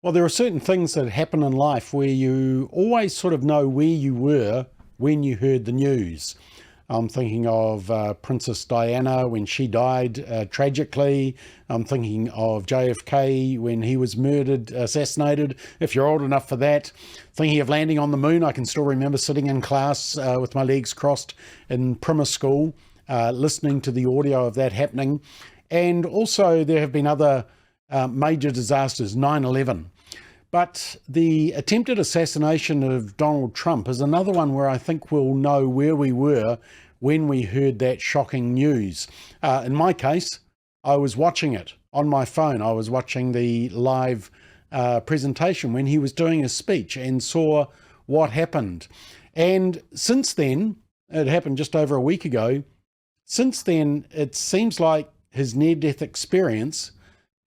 Well, there are certain things that happen in life where you always sort of know where you were when you heard the news. I'm thinking of Princess Diana when she died tragically. I'm thinking of JFK when he was murdered, assassinated, if you're old enough for that. Thinking of landing on the moon, I can still remember sitting in class with my legs crossed in primer school, listening to the audio of that happening. And also there have been other major disasters, 9/11. But the attempted assassination of Donald Trump is another one where I think we'll know where we were when we heard that shocking news. In my case, I was watching it on my phone. I was watching the live presentation when he was doing his speech and saw what happened. And since then, it happened just over a week ago, since then it seems like his near-death experience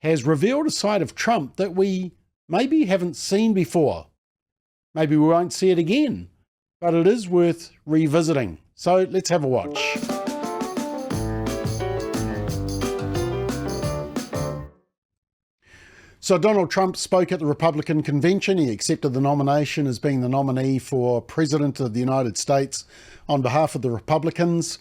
has revealed a side of Trump that we maybe haven't seen before. Maybe we won't see it again, but it is worth revisiting. So let's have a watch. So Donald Trump spoke at the Republican convention. He accepted the nomination as being the nominee for President of the United States on behalf of the Republicans.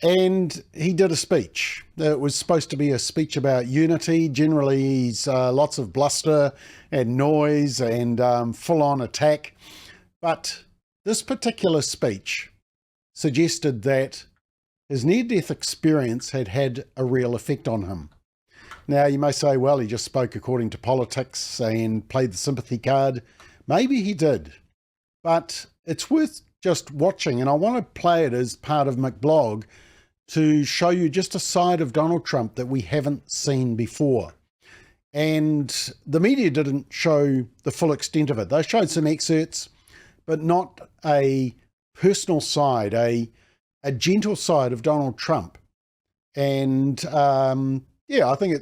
And he did a speech. It was supposed to be a speech about unity. Generally, he's lots of bluster and noise and full-on attack. But this particular speech suggested that his near-death experience had had a real effect on him. Now, you may say, well, he just spoke according to politics and played the sympathy card. Maybe he did. But it's worth just watching, and I want to play it as part of McBLOG to show you just a side of Donald Trump that we haven't seen before. And the media didn't show the full extent of it. They showed some excerpts, but not a personal side, a gentle side of Donald Trump. And yeah, I think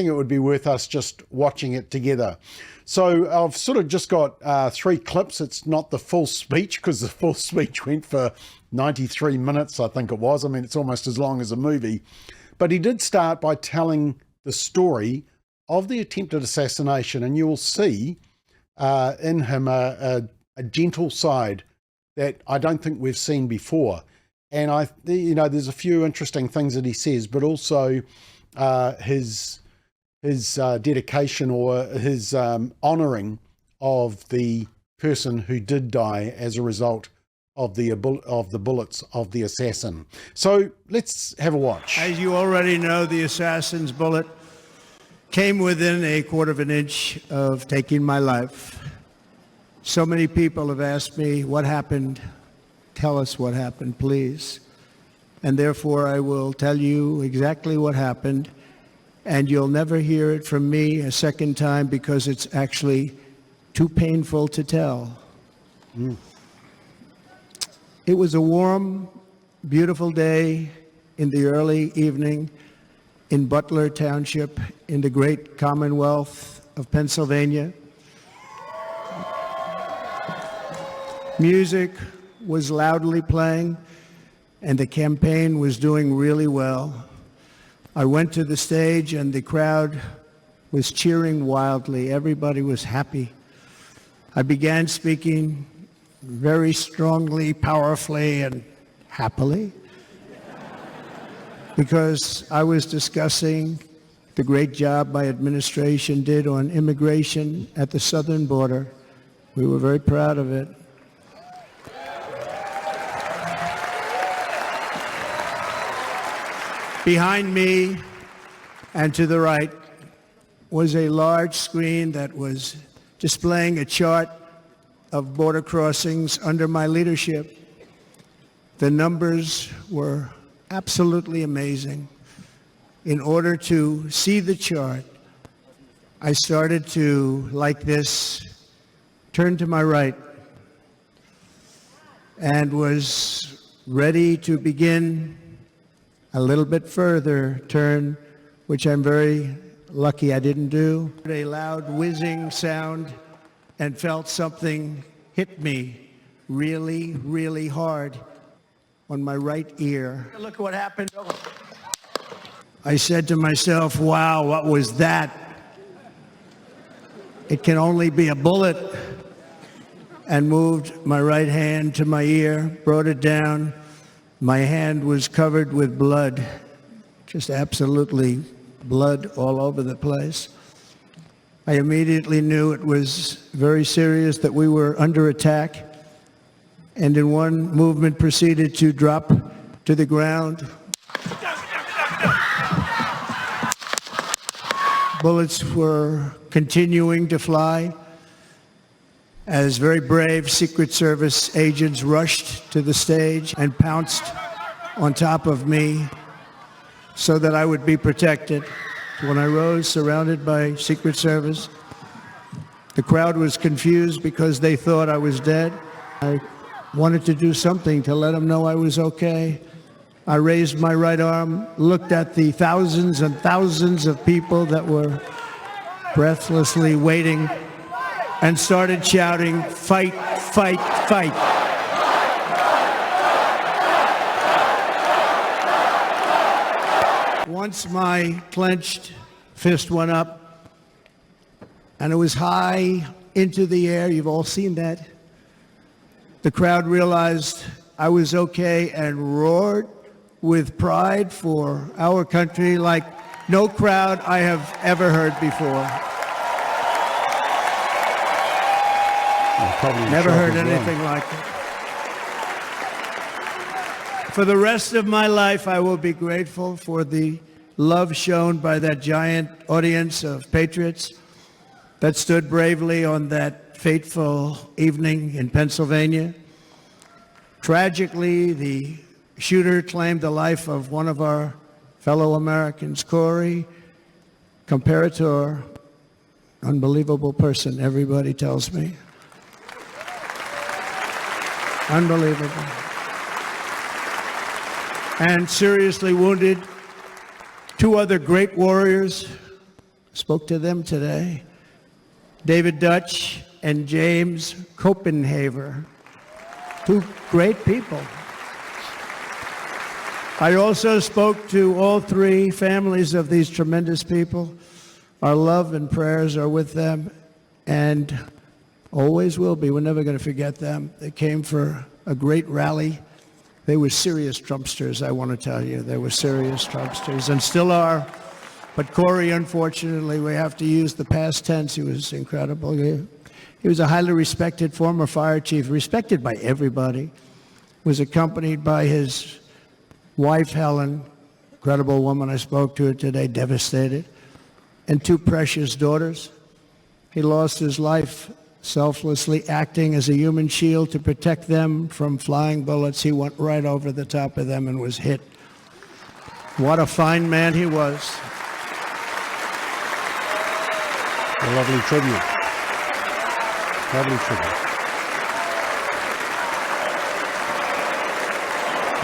it would be worth us just watching it together. So I've sort of just got 3 clips. It's not the full speech because the full speech went for 93 minutes, I think it was. I mean, it's almost as long as a movie. But he did start by telling the story of the attempted assassination, and you will see in him a gentle side that I don't think we've seen before. And there's a few interesting things that he says, but also his dedication or his honouring of the person who did die as a result of the bullets of the assassin. So let's have a watch. As you already know, the assassin's bullet came within a quarter of an inch of taking my life. So many people have asked me, what happened? Tell us what happened, please. And therefore, I will tell you exactly what happened. And you'll never hear it from me a second time because it's actually too painful to tell. It was a warm, beautiful day in the early evening in Butler Township in the great Commonwealth of Pennsylvania. Music was loudly playing and the campaign was doing really well. I went to the stage and the crowd was cheering wildly. Everybody was happy. I began speaking very strongly, powerfully, and happily because I was discussing the great job my administration did on immigration at the southern border. We were very proud of it. Behind me and to the right was a large screen that was displaying a chart of border crossings under my leadership. The numbers were absolutely amazing. In order to see the chart, I started to, like this, turn to my right and was ready to begin a little bit further turn, which I'm very lucky I didn't do. A loud whizzing sound and felt something hit me really, really hard on my right ear. Look at what happened. I said to myself, wow, what was that? it can only be a bullet, and moved my right hand to my ear, brought it down. My hand was covered with blood, just absolutely blood all over the place. I immediately knew it was very serious, that we were under attack, and in one movement proceeded to drop to the ground. Bullets were continuing to fly as very brave Secret Service agents rushed to the stage and pounced on top of me so that I would be protected. When I rose, surrounded by Secret Service, the crowd was confused because they thought I was dead. I wanted to do something to let them know I was okay. I raised my right arm, looked at the thousands and thousands of people that were breathlessly waiting, and started shouting, "Fight, fight, fight." Once my clenched fist went up, and it was high into the air, you've all seen that, the crowd realized I was okay and roared with pride for our country like no crowd I have ever heard before. Never heard anything like it. For the rest of my life, I will be grateful for the love shown by that giant audience of patriots that stood bravely on that fateful evening in Pennsylvania. Tragically, the shooter claimed the life of one of our fellow Americans, Corey, comparator, unbelievable person, everybody tells me. Unbelievable. And seriously wounded, two other great warriors, spoke to them today, David Dutch and James Copenhaver, two great people. I also spoke to all three families of these tremendous people. Our love and prayers are with them, and always will be. We're never going to forget them. They came for a great rally. They were serious Trumpsters, I want to tell you. They were serious Trumpsters, and still are. But Corey, unfortunately, we have to use the past tense. He was incredible. He was a highly respected former fire chief, respected by everybody. Was accompanied by his wife, Helen, incredible woman. I spoke to her today, devastated, and two precious daughters. He lost his life selflessly acting as a human shield to protect them from flying bullets. He went right over the top of them and was hit. What a fine man he was. A lovely tribute. Lovely tribute.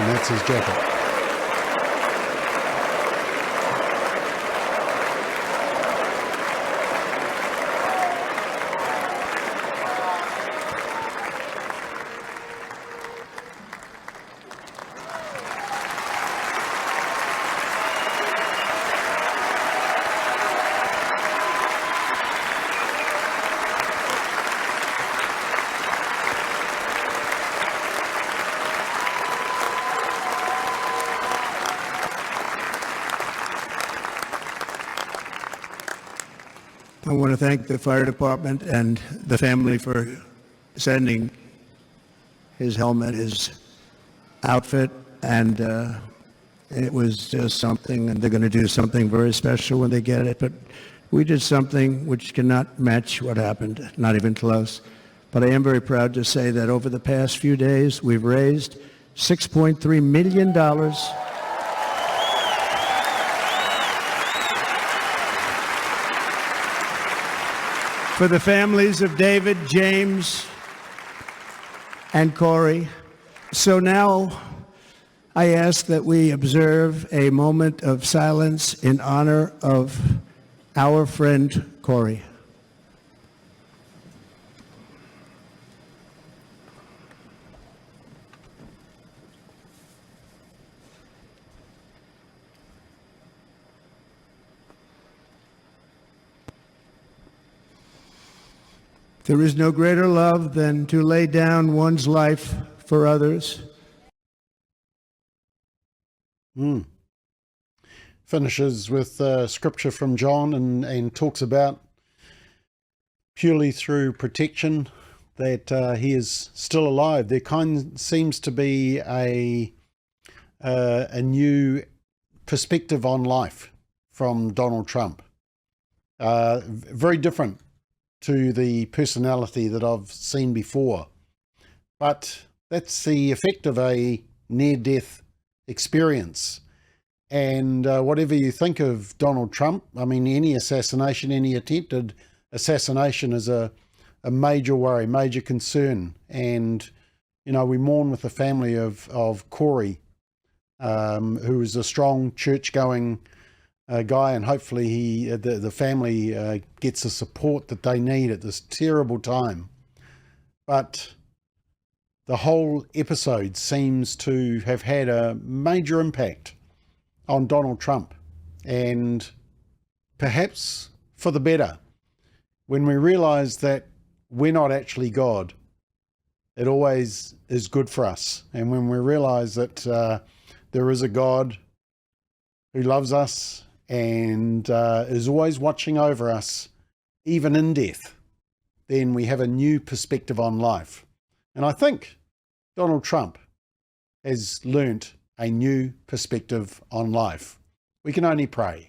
And that's his jacket. I want to thank the fire department and the family for sending his helmet, his outfit, and it was just something, and they're going to do something very special when they get it. But we did something which cannot match what happened, not even close. But I am very proud to say that over the past few days, we've raised $6.3 million for the families of David, James, and Corey. So now I ask that we observe a moment of silence in honor of our friend Corey. There is no greater love than to lay down one's life for others. Finishes with scripture from John and talks about purely through protection that he is still alive. There seems to be a new perspective on life from Donald Trump. Very different to the personality that I've seen before. But that's the effect of a near-death experience. And whatever you think of Donald Trump, I mean, any assassination, any attempted assassination is a major worry, major concern. And, you know, we mourn with the family of Corey, who is a strong church-going guy, and hopefully the family gets the support that they need at this terrible time. But the whole episode seems to have had a major impact on Donald Trump, and perhaps for the better. When we realize that we're not actually God, it always is good for us. And when we realize that there is a God who loves us and is always watching over us, even in death, then we have a new perspective on life. And I think Donald Trump has learnt a new perspective on life. We can only pray.